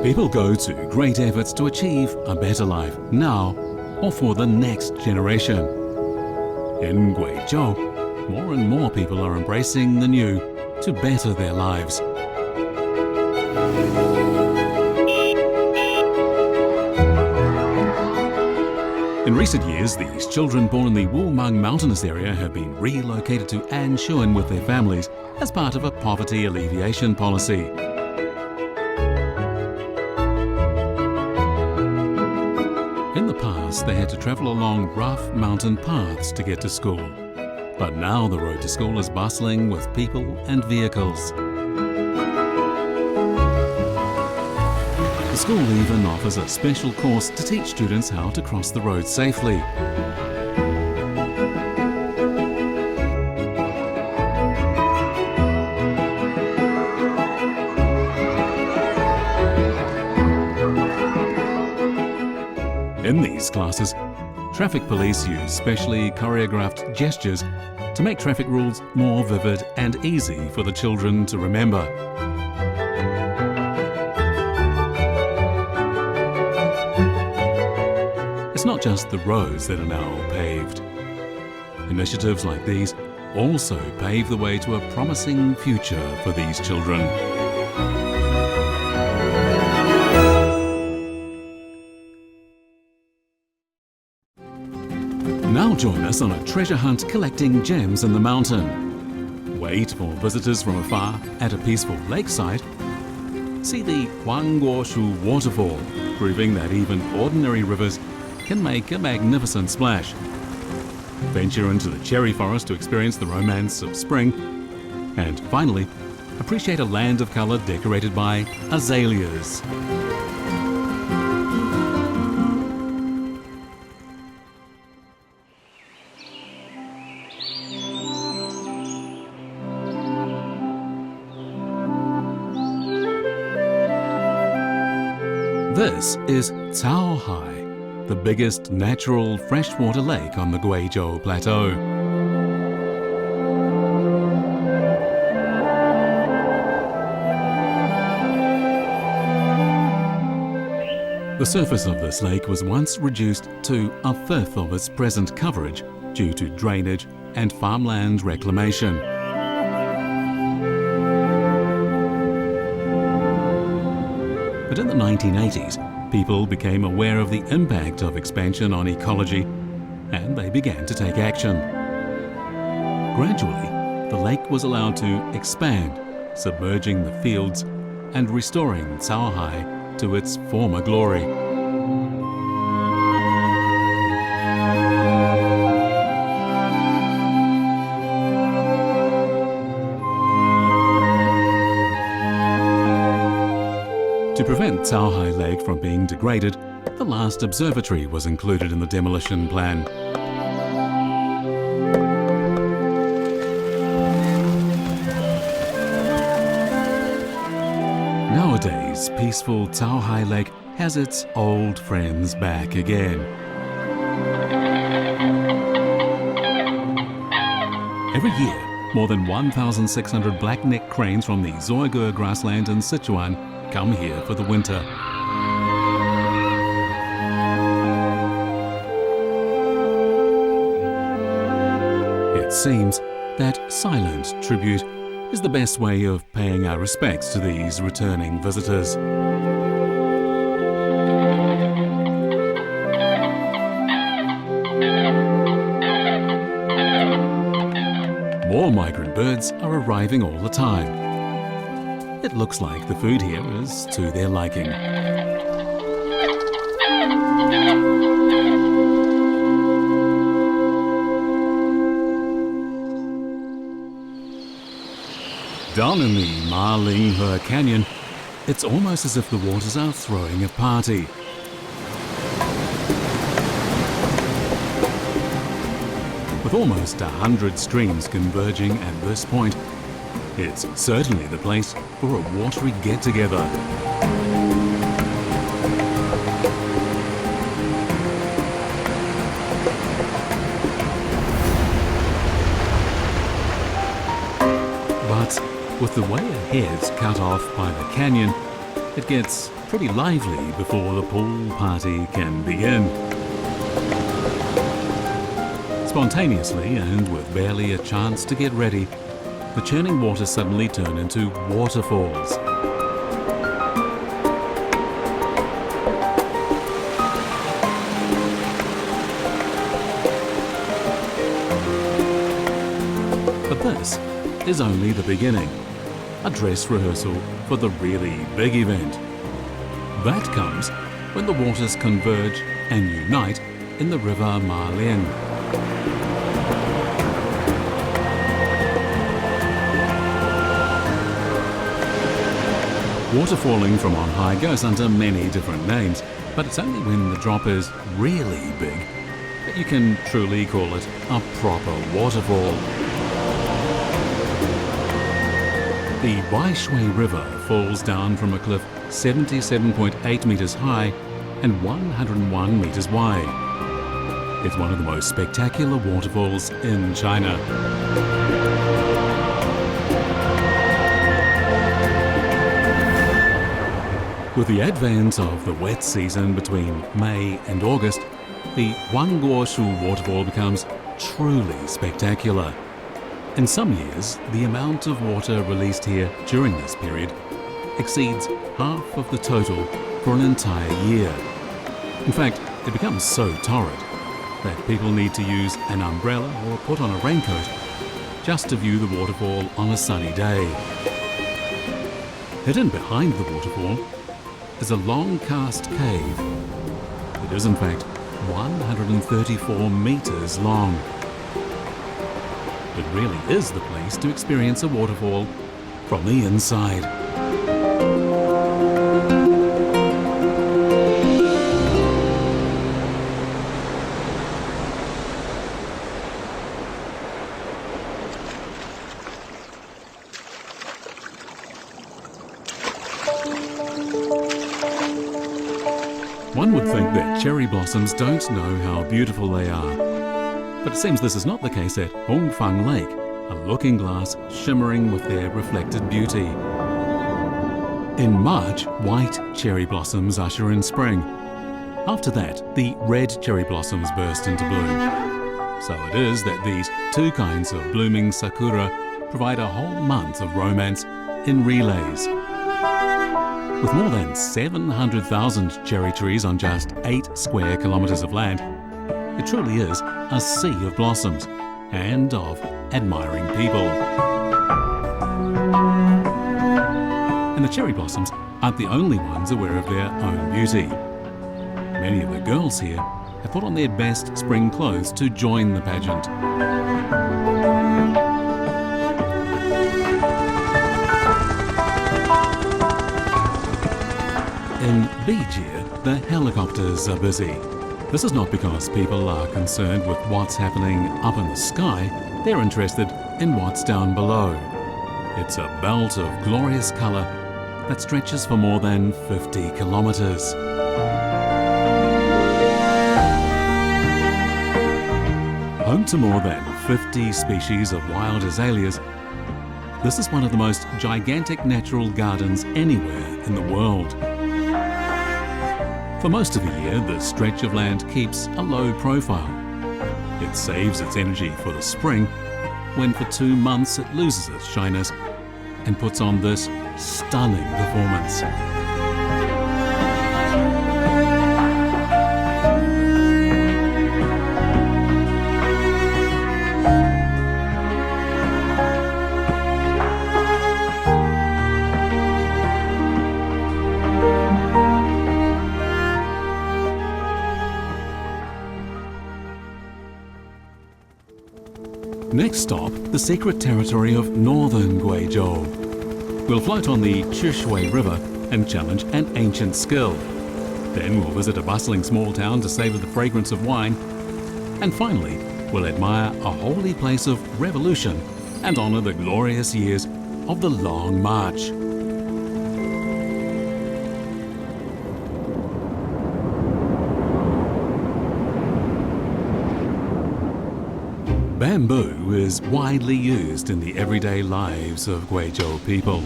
People go to great efforts to achieve a better life now or for the next generation. In Guizhou, more and more people are embracing the new to better their lives. In recent years, these children born in the Wumeng mountainous area have been relocated to Anshuan with their families as part of a poverty alleviation policy. In the past, they had to travel along rough mountain paths to get to school. But now the road to school is bustling with people and vehicles. The school even offers a special course to teach students how to cross the road safely. In these classes, traffic police use specially choreographed gestures to make traffic rules more vivid and easy for the children to remember. It's not just the roads that are now paved. Initiatives like these also pave the way to a promising future for these children. Now join us on a treasure hunt collecting gems in the mountain. Wait for visitors from afar at a peaceful lakeside. See the Guizhou waterfall, proving that even ordinary rivers can make a magnificent splash. Venture into the cherry forest to experience the romance of spring. And finally, appreciate a land of colour decorated by azaleas. This is Guizhou, the biggest natural freshwater lake on the Guizhou Plateau. The surface of this lake was once reduced to a fifth of its present coverage due to drainage and farmland reclamation. But in the 1980s, people became aware of the impact of expansion on ecology, and they began to take action. Gradually, the lake was allowed to expand, submerging the fields and restoring Guizhou to its former glory. To prevent Guizhou Lake from being degraded, the last observatory was included in the demolition plan. Nowadays, peaceful Guizhou Lake has its old friends back again. Every year, more than 1,600 black-necked cranes from the Zhuge grassland in Sichuan come here for the winter. It seems that silent tribute is the best way of paying our respects to these returning visitors. More migrant birds are arriving all the time. It looks like the food here is to their liking. Down in the Ma-Ling-He Canyon, it's almost as if the waters are throwing a party. With almost 100 streams converging at this point, it's certainly the place for a watery get-together. But with the way ahead's cut off by the canyon, it gets pretty lively before the pool party can begin. Spontaneously and with barely a chance to get ready, the churning waters suddenly turn into waterfalls. But this is only the beginning, a dress rehearsal for the really big event. That comes when the waters converge and unite in the river Malian. Waterfalling from on high goes under many different names, but it's only when the drop is really big that you can truly call it a proper waterfall. The Guizhou River falls down from a cliff 77.8 meters high and 101 meters wide. It's one of the most spectacular waterfalls in China. With the advent of the wet season between May and August, the Guizhou waterfall becomes truly spectacular. In some years, the amount of water released here during this period exceeds half of the total for an entire year. In fact, it becomes so torrid that people need to use an umbrella or put on a raincoat just to view the waterfall on a sunny day. Hidden behind the waterfall is a long cast cave. It is in fact 134 meters long. It really is the place to experience a waterfall from the inside. One would think that cherry blossoms don't know how beautiful they are. But it seems this is not the case at Hongfang Lake, a looking glass shimmering with their reflected beauty. In March, white cherry blossoms usher in spring. After that, the red cherry blossoms burst into bloom. So it is that these two kinds of blooming sakura provide a whole month of romance in relays. With more than 700,000 cherry trees on just 8 square kilometers of land, it truly is a sea of blossoms and of admiring people. And the cherry blossoms aren't the only ones aware of their own beauty. Many of the girls here have put on their best spring clothes to join the pageant. In Guizhou, the helicopters are busy. This is not because people are concerned with what's happening up in the sky, they're interested in what's down below. It's a belt of glorious colour that stretches for more than 50 kilometres. Home to more than 50 species of wild azaleas, this is one of the most gigantic natural gardens anywhere in the world. For most of the year, the stretch of land keeps a low profile. It saves its energy for the spring, when for 2 months it loses its shyness and puts on this stunning performance. Next stop, the secret territory of northern Guizhou. We'll float on the Guizhou River and challenge an ancient skill. Then we'll visit a bustling small town to savour the fragrance of wine. And finally, we'll admire a holy place of revolution and honour the glorious years of the Long March. Bamboo is widely used in the everyday lives of Guizhou people.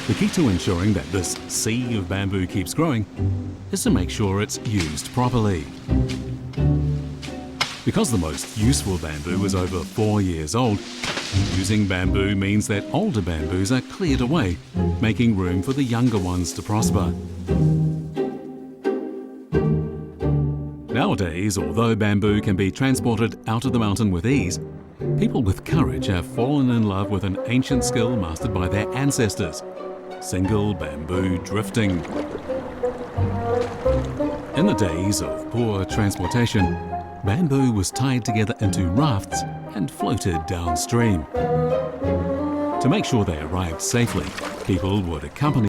The key to ensuring that this sea of bamboo keeps growing is to make sure it's used properly. Because the most useful bamboo is over 4 years old, using bamboo means that older bamboos are cleared away, making room for the younger ones to prosper. Nowadays, although bamboo can be transported out of the mountain with ease, people with courage have fallen in love with an ancient skill mastered by their ancestors: single bamboo drifting. In the days of poor transportation, bamboo was tied together into rafts and floated downstream. To make sure they arrived safely, people would accompany